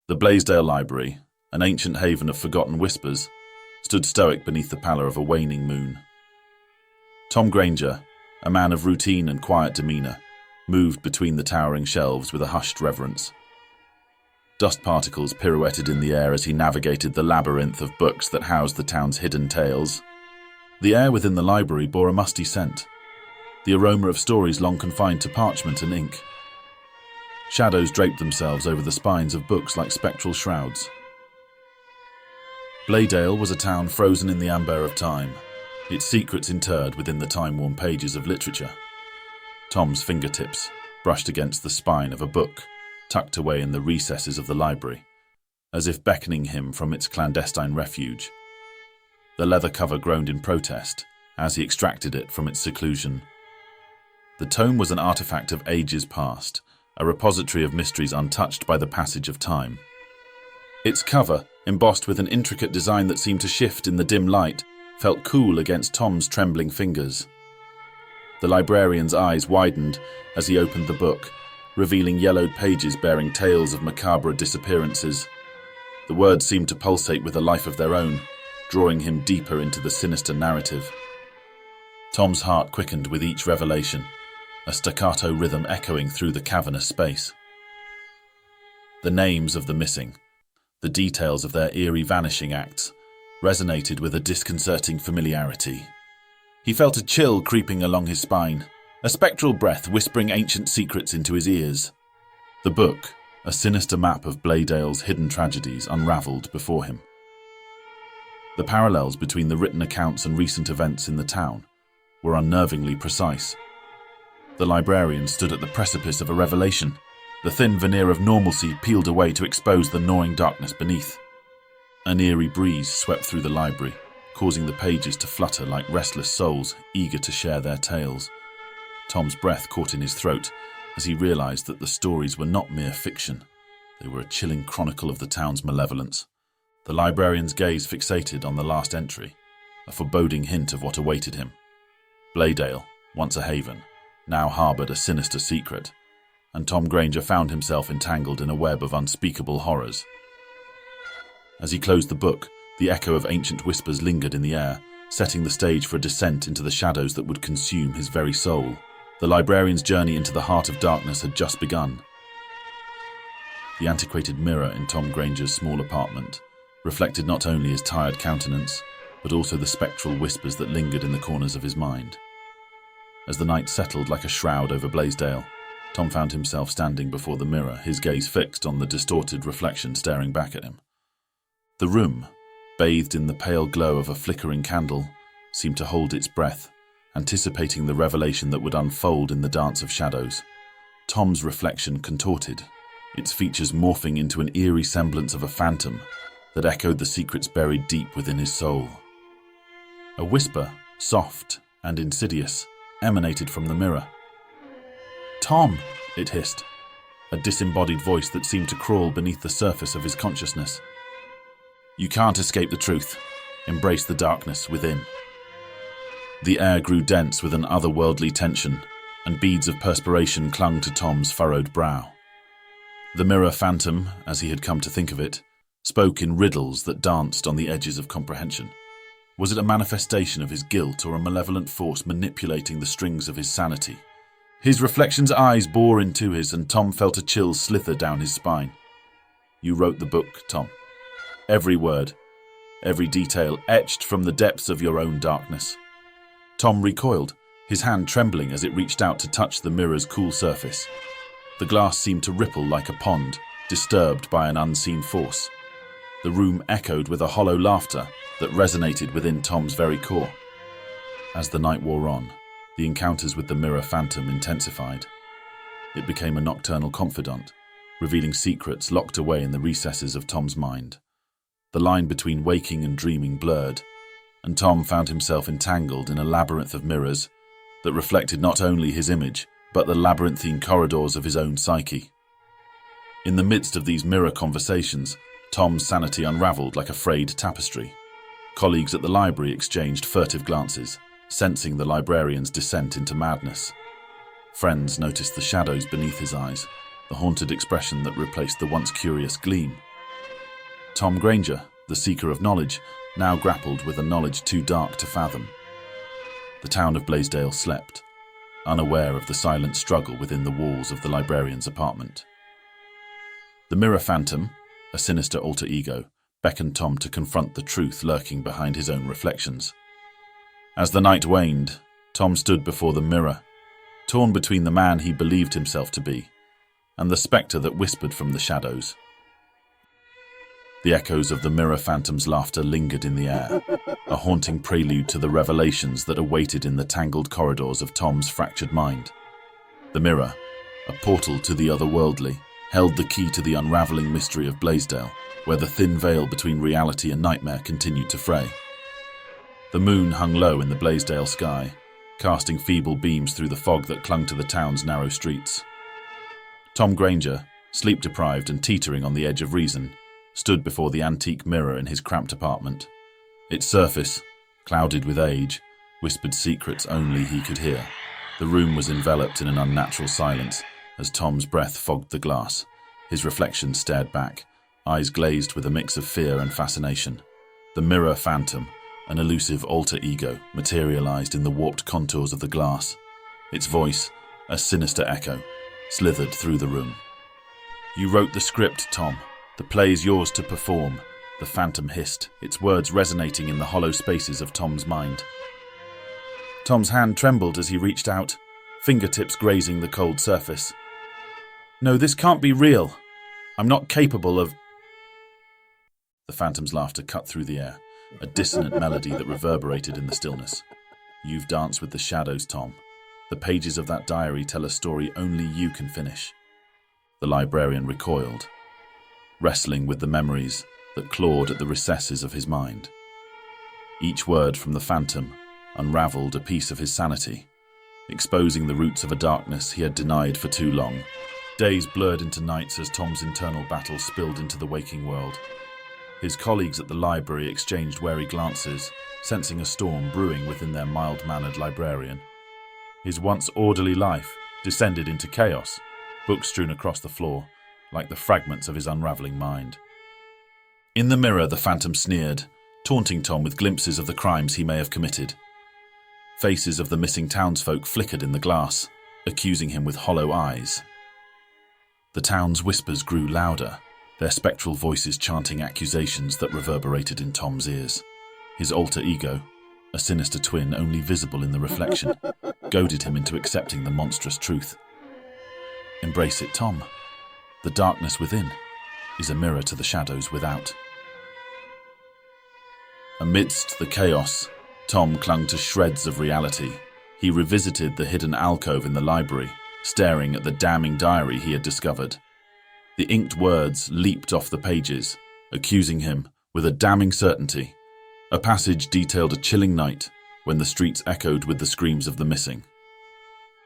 The Blaisdell Library, an ancient haven of forgotten whispers, stood stoic beneath the pallor of a waning moon. Tom Granger, a man of routine and quiet demeanor, moved between the towering shelves with a hushed reverence. Dust particles pirouetted in the air as he navigated the labyrinth of books that housed the town's hidden tales. The air within the library bore a musty scent, the aroma of stories long confined to parchment and ink. Shadows draped themselves over the spines of books like spectral shrouds. Blaisdell was a town frozen in the amber of time, its secrets interred within the time-worn pages of literature. Tom's fingertips brushed against the spine of a book tucked away in the recesses of the library, as if beckoning him from its clandestine refuge. The leather cover groaned in protest as he extracted it from its seclusion. The tome was an artifact of ages past, a repository of mysteries untouched by the passage of time. Its cover, embossed with an intricate design that seemed to shift in the dim light, felt cool against Tom's trembling fingers. The librarian's eyes widened as he opened the book, revealing yellowed pages bearing tales of macabre disappearances. The words seemed to pulsate with a life of their own, drawing him deeper into the sinister narrative. Tom's heart quickened with each revelation, a staccato rhythm echoing through the cavernous space. The names of the missing, the details of their eerie vanishing acts, resonated with a disconcerting familiarity. He felt a chill creeping along his spine, a spectral breath whispering ancient secrets into his ears. The book, a sinister map of Blaisdell's hidden tragedies, unraveled before him. The parallels between the written accounts and recent events in the town were unnervingly precise. The librarian stood at the precipice of a revelation, the thin veneer of normalcy peeled away to expose the gnawing darkness beneath. An eerie breeze swept through the library, causing the pages to flutter like restless souls eager to share their tales. Tom's breath caught in his throat as he realized that the stories were not mere fiction. They were a chilling chronicle of the town's malevolence. The librarian's gaze fixated on the last entry, a foreboding hint of what awaited him. Blaisdell, once a haven, now harbored a sinister secret, and Tom Granger found himself entangled in a web of unspeakable horrors. As he closed the book, the echo of ancient whispers lingered in the air, setting the stage for a descent into the shadows that would consume his very soul. The librarian's journey into the heart of darkness had just begun. The antiquated mirror in Tom Granger's small apartment reflected not only his tired countenance, but also the spectral whispers that lingered in the corners of his mind. As the night settled like a shroud over Blaisdell, Tom found himself standing before the mirror, his gaze fixed on the distorted reflection staring back at him. The room, bathed in the pale glow of a flickering candle, seemed to hold its breath, anticipating the revelation that would unfold in the dance of shadows. Tom's reflection contorted, its features morphing into an eerie semblance of a phantom that echoed the secrets buried deep within his soul. A whisper, soft and insidious, emanated from the mirror. "Tom," it hissed, a disembodied voice that seemed to crawl beneath the surface of his consciousness. "You can't escape the truth. Embrace the darkness within." The air grew dense with an otherworldly tension, and beads of perspiration clung to Tom's furrowed brow. The mirror phantom, as he had come to think of it, spoke in riddles that danced on the edges of comprehension. Was it a manifestation of his guilt or a malevolent force manipulating the strings of his sanity? His reflection's eyes bore into his, and Tom felt a chill slither down his spine. "You wrote the book, Tom. Every word, every detail etched from the depths of your own darkness." Tom recoiled, his hand trembling as it reached out to touch the mirror's cool surface. The glass seemed to ripple like a pond, disturbed by an unseen force. The room echoed with a hollow laughter that resonated within Tom's very core. As the night wore on, the encounters with the mirror phantom intensified. It became a nocturnal confidant, revealing secrets locked away in the recesses of Tom's mind. The line between waking and dreaming blurred, and Tom found himself entangled in a labyrinth of mirrors that reflected not only his image, but the labyrinthine corridors of his own psyche. In the midst of these mirror conversations, Tom's sanity unraveled like a frayed tapestry. Colleagues at the library exchanged furtive glances, sensing the librarian's descent into madness. Friends noticed the shadows beneath his eyes, the haunted expression that replaced the once curious gleam. Tom Granger, the seeker of knowledge, now grappled with a knowledge too dark to fathom. The town of Blaisdell slept, unaware of the silent struggle within the walls of the librarian's apartment. The mirror phantom, a sinister alter ego, beckoned Tom to confront the truth lurking behind his own reflections. As the night waned, Tom stood before the mirror, torn between the man he believed himself to be and the spectre that whispered from the shadows. The echoes of the mirror phantom's laughter lingered in the air, a haunting prelude to the revelations that awaited in the tangled corridors of Tom's fractured mind. The mirror, a portal to the otherworldly, held the key to the unraveling mystery of Blaisdell, where the thin veil between reality and nightmare continued to fray. The moon hung low in the Blaisdell sky, casting feeble beams through the fog that clung to the town's narrow streets. Tom Granger, sleep-deprived and teetering on the edge of reason, stood before the antique mirror in his cramped apartment. Its surface, clouded with age, whispered secrets only he could hear. The room was enveloped in an unnatural silence as Tom's breath fogged the glass. His reflection stared back, eyes glazed with a mix of fear and fascination. The mirror phantom, an elusive alter ego, materialized in the warped contours of the glass. Its voice, a sinister echo, slithered through the room. "You wrote the script, Tom. The play is yours to perform," the phantom hissed, its words resonating in the hollow spaces of Tom's mind. Tom's hand trembled as he reached out, fingertips grazing the cold surface. "No, this can't be real. I'm not capable of—" The phantom's laughter cut through the air, a dissonant melody that reverberated in the stillness. "You've danced with the shadows, Tom. The pages of that diary tell a story only you can finish." The librarian recoiled, wrestling with the memories that clawed at the recesses of his mind. Each word from the phantom unraveled a piece of his sanity, exposing the roots of a darkness he had denied for too long. Days blurred into nights as Tom's internal battle spilled into the waking world. His colleagues at the library exchanged wary glances, sensing a storm brewing within their mild-mannered librarian. His once orderly life descended into chaos, books strewn across the floor, like the fragments of his unraveling mind. In the mirror, the phantom sneered, taunting Tom with glimpses of the crimes he may have committed. Faces of the missing townsfolk flickered in the glass, accusing him with hollow eyes. The town's whispers grew louder, their spectral voices chanting accusations that reverberated in Tom's ears. His alter ego, a sinister twin only visible in the reflection, goaded him into accepting the monstrous truth. Embrace it, Tom. The darkness within is a mirror to the shadows without. Amidst the chaos, Tom clung to shreds of reality. He revisited the hidden alcove in the library, staring at the damning diary he had discovered. The inked words leaped off the pages, accusing him, with a damning certainty. A passage detailed a chilling night when the streets echoed with the screams of the missing.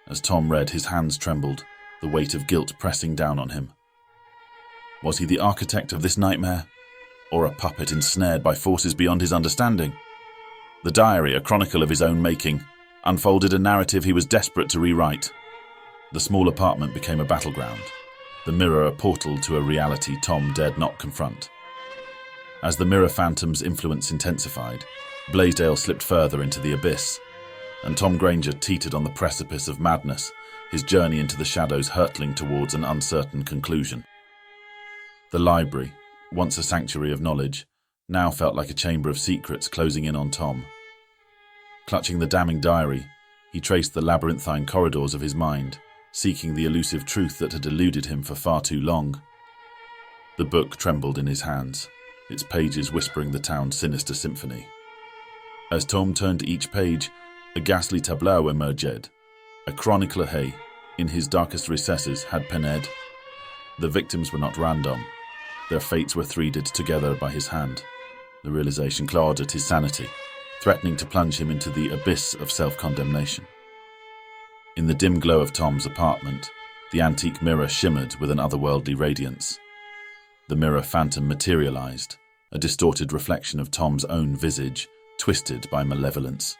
As Tom read, his hands trembled, the weight of guilt pressing down on him. Was he the architect of this nightmare, or a puppet ensnared by forces beyond his understanding? The diary, a chronicle of his own making, unfolded a narrative he was desperate to rewrite. The small apartment became a battleground, the mirror a portal to a reality Tom dared not confront. As the mirror phantom's influence intensified, Blaisdell slipped further into the abyss, and Tom Granger teetered on the precipice of madness, his journey into the shadows hurtling towards an uncertain conclusion. The library, once a sanctuary of knowledge, now felt like a chamber of secrets closing in on Tom. Clutching the damning diary, he traced the labyrinthine corridors of his mind, seeking the elusive truth that had eluded him for far too long. The book trembled in his hands, its pages whispering the town's sinister symphony. As Tom turned to each page, a ghastly tableau emerged. A chronicler Hay, in his darkest recesses, had penned. The victims were not random. Their fates were threaded together by his hand. The realization clawed at his sanity, threatening to plunge him into the abyss of self-condemnation. In the dim glow of Tom's apartment, the antique mirror shimmered with an otherworldly radiance. The mirror phantom materialized, a distorted reflection of Tom's own visage, twisted by malevolence.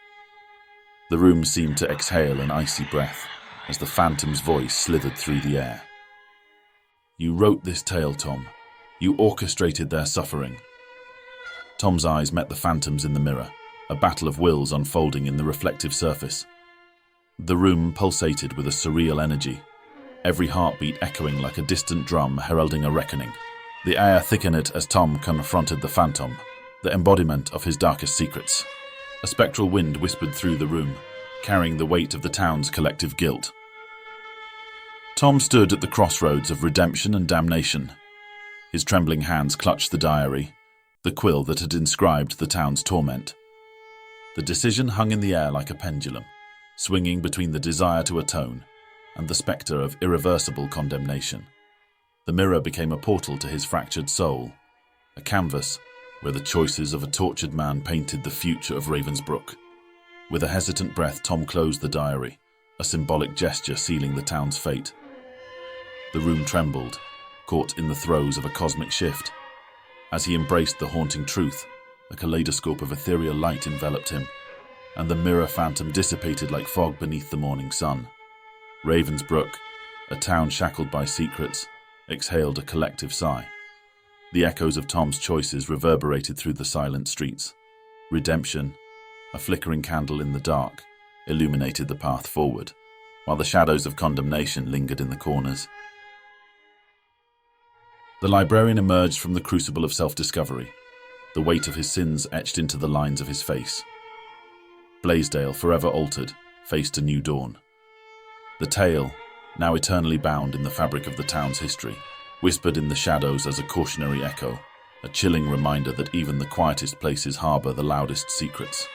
The room seemed to exhale an icy breath as the phantom's voice slithered through the air. "You wrote this tale, Tom. You orchestrated their suffering. Tom's eyes met the phantoms in the mirror, a battle of wills unfolding in the reflective surface. The room pulsated with a surreal energy, every heartbeat echoing like a distant drum heralding a reckoning. The air thickened as Tom confronted the phantom, the embodiment of his darkest secrets. A spectral wind whispered through the room, carrying the weight of the town's collective guilt. Tom stood at the crossroads of redemption and damnation. His trembling hands clutched the diary, the quill that had inscribed the town's torment. The decision hung in the air like a pendulum, swinging between the desire to atone and the spectre of irreversible condemnation. The mirror became a portal to his fractured soul, a canvas where the choices of a tortured man painted the future of Ravensbrook. With a hesitant breath, Tom closed the diary, a symbolic gesture sealing the town's fate. The room trembled, caught in the throes of a cosmic shift. As he embraced the haunting truth, a kaleidoscope of ethereal light enveloped him, and the mirror phantom dissipated like fog beneath the morning sun. Ravensbrook, a town shackled by secrets, exhaled a collective sigh. The echoes of Tom's choices reverberated through the silent streets. Redemption, a flickering candle in the dark, illuminated the path forward, while the shadows of condemnation lingered in the corners. The librarian emerged from the crucible of self-discovery, the weight of his sins etched into the lines of his face. Blaisdell, forever altered, faced a new dawn. The tale, now eternally bound in the fabric of the town's history, whispered in the shadows as a cautionary echo, a chilling reminder that even the quietest places harbor the loudest secrets.